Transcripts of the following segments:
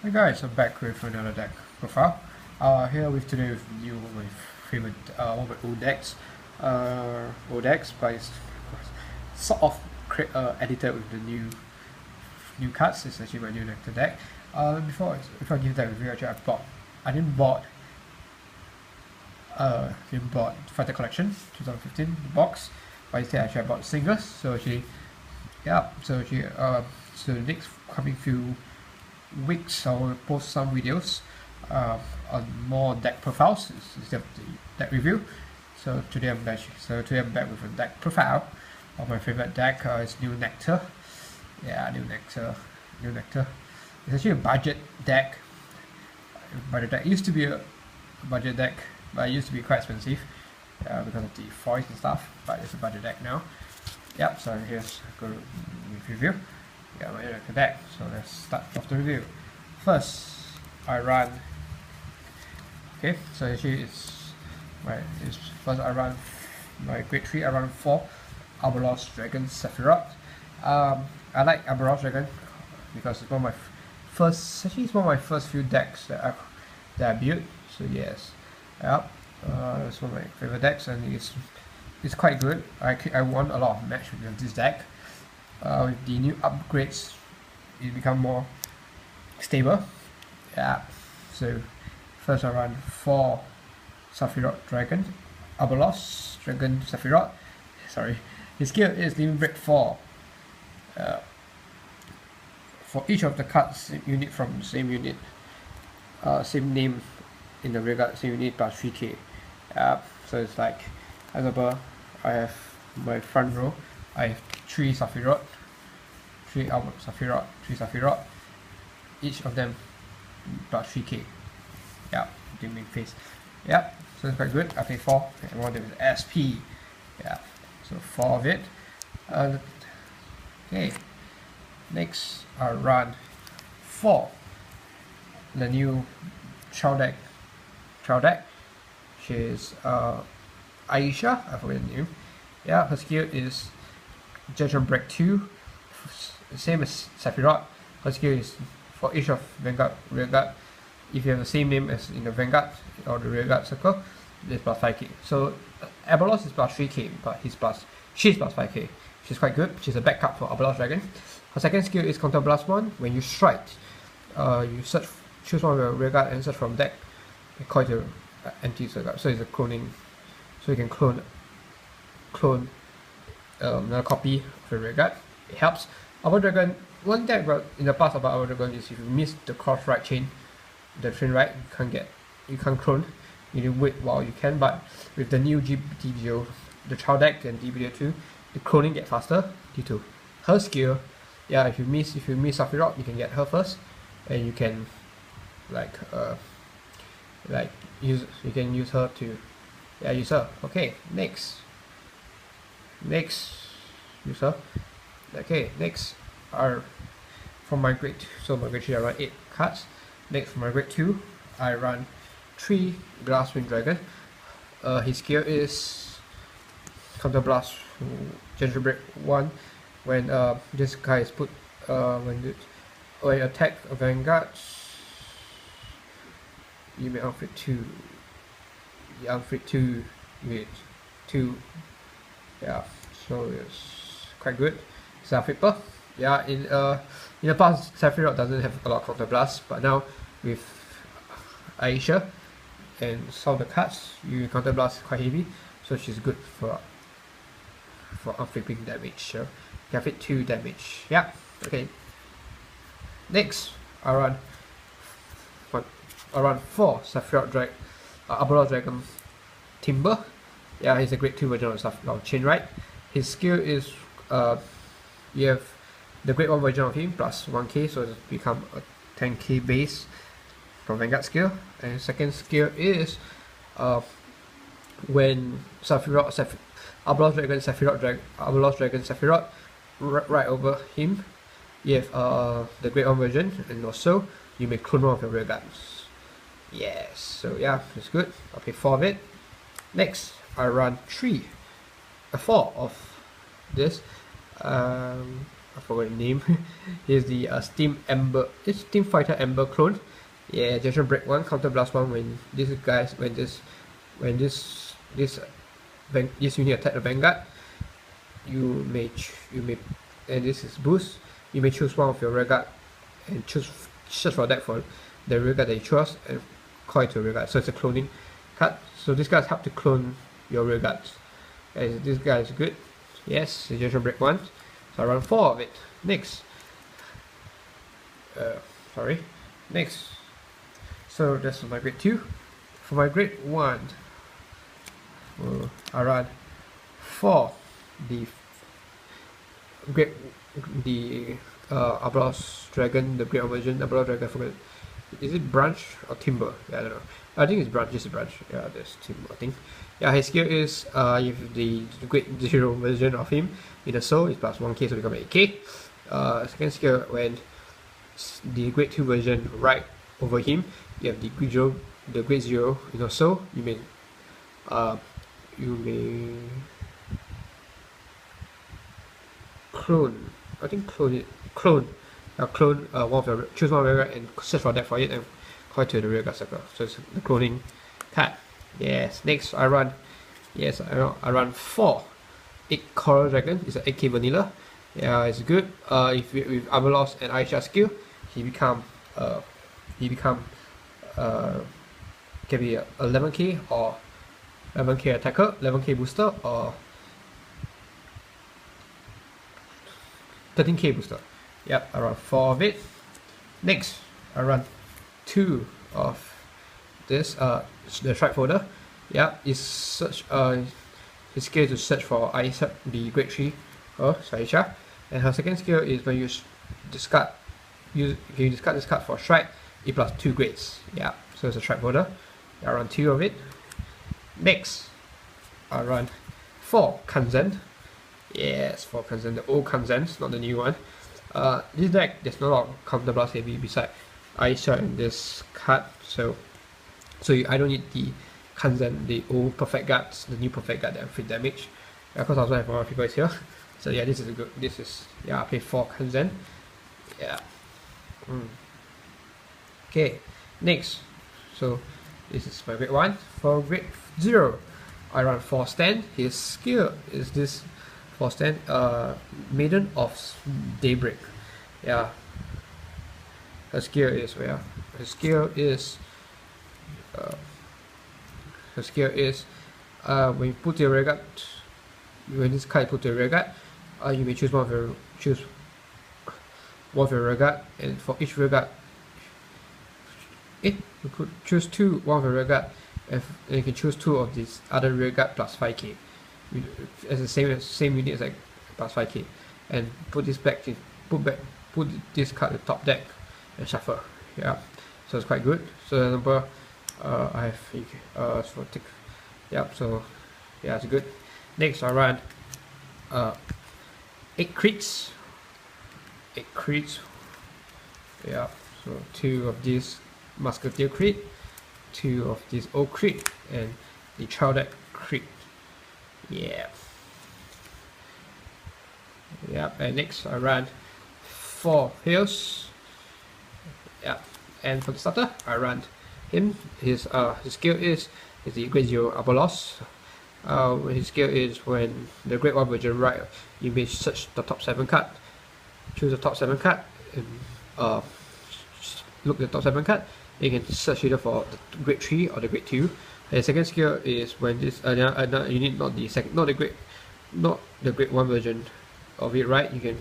Hey guys, I'm back with another deck profile. Here with today with new with favorite one of my old decks, but it's sort of edited with the new cards. It's actually my new Nectar deck. Before I give that review, actually I didn't bought Fighter Collection 2015 box, but instead actually I bought singles. So actually, yeah. So actually, so the next coming few weeks I will post some videos on more deck profiles instead of the deck review. So today I'm back with a deck profile of my favorite deck. It's new Nectar. Yeah, new Nectar. It's actually a budget deck. Budget deck. It used to be a budget deck, but it used to be quite expensive because of the foils and stuff. But it's a budget deck now. Yep. So here's go review. Yeah, my Nectar deck. So let's start off the review. First, I run. Okay, so actually first I run my grade 3. I run 4 Arboros Dragon Sephirot. I like Arboros Dragon because it's one of my first few decks that I built. So yes, yep, it's one of my favorite decks, and it's quite good. I won a lot of matches with this deck. With the new upgrades, it become more stable. Yeah. So first I run 4 Sephirot Dragon Arboros Dragon Sephirot. Sorry, his skill is Daybreak 4. For each of the cards unit from the same unit, same name in the rearguard, same unit plus 3k. So it's like, for example, I have my front row. I have 3 Sephirot, 3 Sephirot, 3 Sephirot, each of them plus 3k. Yeah, the main face. Yeah, so it's quite good. I pay 4, and one of them is SP. Yeah, so 4 of it. Okay, next I run 4 the new child deck. She is Ahsha, I forget the name. Yeah, her skill is Daybreak 2, same as Sephirot. Her skill is for each of Vanguard, rearguard. If you have the same name as in the Vanguard or the rearguard circle, it's plus 5k. So Arboros is plus 3k, but she's plus 5k. She's quite good. She's a backup for Arboros Dragon. Her second skill is Counter Blast 1. When you strike, you choose one of your rearguard and search from deck. They call it empty circle. So it's a cloning. So you can clone another copy of the rearguard. It helps. Arboros Dragon, one thing about in the past about Arboros Dragon is if you miss the cross right chain, the train right, you can't clone. You need to wait while you can, but with the new DBO, the child deck and DBO2, the cloning get faster due to her skill. Yeah, if you miss Sephirot, you can get her first, and you can use her to use her. Okay, next use her. Okay, next are from my grade 2. So my grade 3 I run 8 cards. Next for my grade 2 I run 3 Glasswing Dragon. His skill is Counter Blast Daybreak 1. When this guy is put when you attack a Vanguard, you may outfit 2. You outfit 2 with 2. Yeah, so it's quite good. It's outfit buff. Yeah, in the past Sephirot doesn't have a lot of Counter Blast, but now with Ahsha and some of the cards, you Counter Blast quite heavy, so she's good for unflipping damage. So you can fit 2 damage. Yeah. Okay. Next, I run 4 Sephirot Arboros Dragon Timber. Yeah, he's a grade 2 version of Chain Right. His skill is you have the grade 1 version of him plus 1k, so it's become a 10k base from Vanguard skill. And second skill is when Arboros Dragon Sephirot right over him, you have the grade 1 version, and also you may clone one of your rearguards. Yes, so yeah, that's good. I'll pay 4 of it. Next, I run 4 of this I forgot the name. Here's the Steam Ember. It's Steam Fighter Ember clone. Yeah, Generation Break 1, Counter Blast 1 when this unit attack the Vanguard, you may and this is boost, you may choose one of your rearguard and search for deck for the rearguard that you chose and call it to a rearguard. So it's a cloning card. So this guy help to clone your rearguards. And this guy is good. Yes, Generation Break 1. So I run 4 of it. Next. Next. So that's for my grade 2. For my grade 1, I run 4 Arboros Dragon, the Great Version, Arboros Dragon, I forgot. Is it Branch or Timber? Yeah, I don't know. I think it's Branch, just a Branch. Yeah, there's Timber, I think. Yeah, his skill is if the Great Zero version of him in the soul is plus 1k, so become 8k. Second skill, when the Great 2 version right over him, you have the Great Zero in your soul, you may clone. I think clone one of your, choose one rearguard and search for that for it and call it to the rearguard circle. So it's the cloning card. Yes. Next I run 4 Corolla Dragon. It's an 8k vanilla. Yeah, it's good. If with Arboros and Ahsha skill, he become can be 11k or 11k attacker, 11k booster, or 13k booster. Yep, I run 4 of it. Next, I run 2 of this, the strike folder. Yep, it's search, his skill is to search for Ahsha, the grade 3, Ahsha. And her second skill is when you discard this card for strike, it plus 2 grades. Yeah, so it's a strike folder. I run 2 of it. Next, I run 4 Kanzen. Yes, 4 Kanzen, the old Kanzens, not the new one. This deck, there's no lot of counter blast heavy beside Ahsha in this card, so I don't need the Kanzen, the old perfect guards, the new perfect guard that have free damage. Because I also have more people here. So yeah, this is a good. I play 4 Kanzen. Yeah. Okay, next. So this is my grade 1. For grade 0, I run 4 stand. His skill is this 4 stand, Maiden of Daybreak. Yeah. Her skill is when you put your rearguard, when this card put your rearguard, you may choose one of your rearguard, and for each rearguard, you could choose one of your rearguard, and you can choose 2 of these other rearguard plus 5k. As the same unit as like plus 5k, and put this this card in the top deck and shuffle. Yeah, so it's quite good. So the number I have so yeah, it's good. Next I run 8 crits. Yeah, so 2 of these Musketeer crit, 2 of these old crit, and the child deck crit. Yeah. And next I run 4 heals. Yeah, and for the starter I run him. His skill is the Great Zero Arboros. His skill is when the Great 1 version right, you may search the top 7 card, choose the top 7 card, and look at the top 7 card. You can search either for the Grade 3 or the Grade 2. The second skill is when this you need not the Grade 1 version of it, right? You can,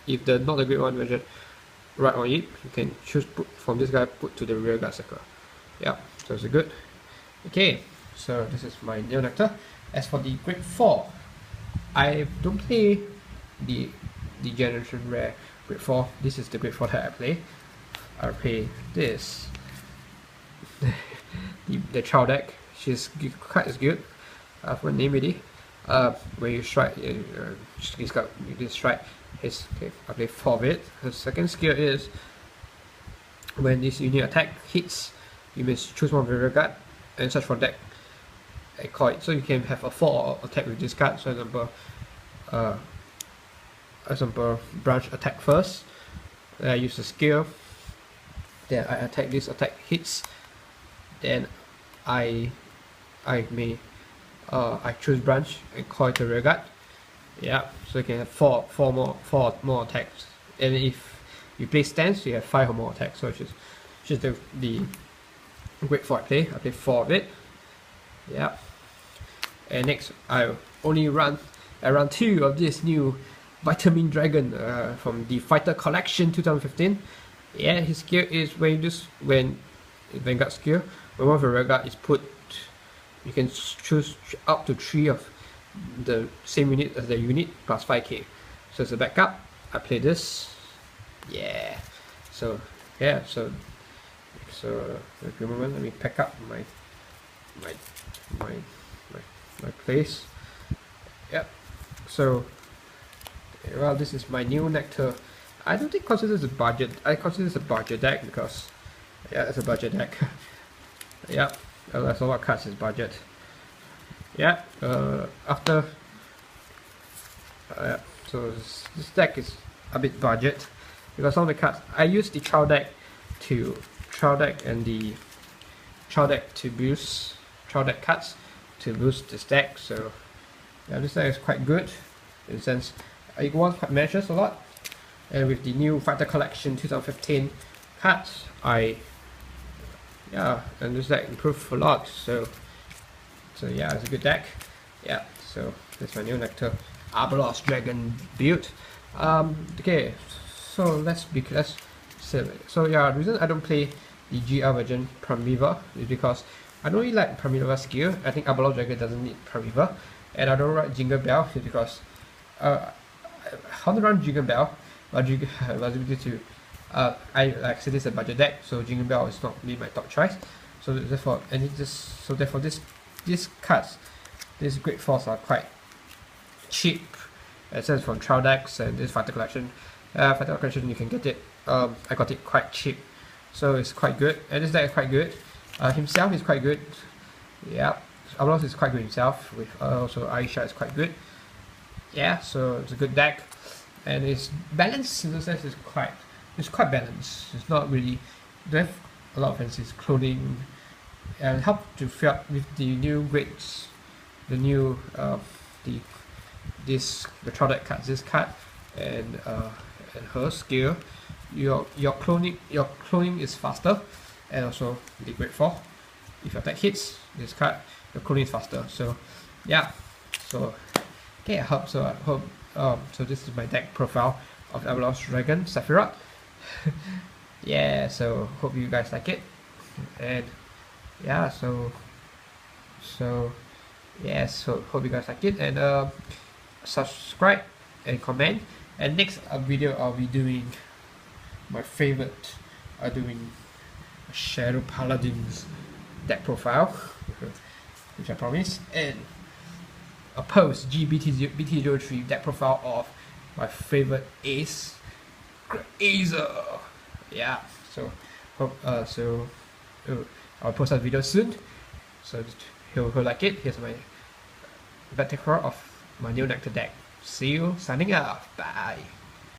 if not the Grade 1 version right on it, you can choose from this guy, put to the rear guard circle. Yeah, so it's good. Okay, so this is my Neo Nectar. As for the Grade 4, I don't play the Generation Rare Grade 4. This is the Grade 4 that I play. I play this. the child deck. She's quite as good. I forgot name already. When you strike, he's got this strike. I play 4 of it. Her second skill is when this unit attack hits, you may choose one of your rear guard and search for deck and call it. So you can have a 4 attack with this card. So, for example, example, branch attack first. Then I use the skill. Then I attack, this attack hits. Then I choose branch and call it a rearguard. Yeah, so you can have four more attacks. And if you play stance, you have 5 or more attacks. So it's just the great for I play 4 of it. Yeah. And next I run 2 of this new Vitamin Dragon from the Fighter Collection 2015. Yeah, his skill is when Vanguard skill, when one of the rearguard is put, you can choose up to 3 of the same unit as the unit plus 5k. So it's a backup. I play this. Yeah. So if you moment, let me pack up my place. Yep. So well, this is my new Nectar. I don't think consider this a budget. I consider this a budget deck because yeah, it's a budget deck. Yeah, that's all what cards is budget. Yeah. So this deck is a bit budget because some of the cards I use the trial deck and the trial deck to boost trial deck cards to boost this deck. So yeah, this deck is quite good in the sense it quite matches a lot. And with the new Fighter Collection 2015 cards, and this deck improved a lot. So yeah, it's a good deck. Yeah, so this is my new Nectar Arboros Dragon build. Okay, so let's say so yeah, the reason I don't play the GR version Primeval is because I don't really like Primeval skill. I think Arboros Dragon doesn't need Primeval, and I don't like Jingle Bell because I want to run Jingle Bell, but I like say this is a budget deck, so Jingle Bell is not really my top choice. So therefore, these cards, these Great Force are quite cheap, in sense from trial decks and this Fighter Collection. Fighter Collection you can get it. I got it quite cheap, so it's quite good. And this deck is quite good. Himself is quite good. Yeah, Arboros is quite good himself. With also Ahsha is quite good. Yeah, so it's a good deck, and it's balanced in the sense it's quite balanced. It's not really, they have a lot of fancy clothing, and help to fill up with the new grades, the new the trial deck cards, this card and her skill. Your cloning is faster, and also the grade 4. If your attack hits this card, your cloning is faster. So yeah, so okay, I hope so this is my deck profile of Arboros Dragon Sephirot. Yeah, so hope you guys like it, and yeah, so hope you guys like it, and subscribe and comment. And next video I'll be doing my favorite, doing Shadow Paladins deck profile, which I promise, and a post BT03 deck profile of my favorite ace, Acer. Yeah, so hope I'll post that video soon, so he'll like it. Here's my deck of my new Nectar deck. See you, signing off, bye.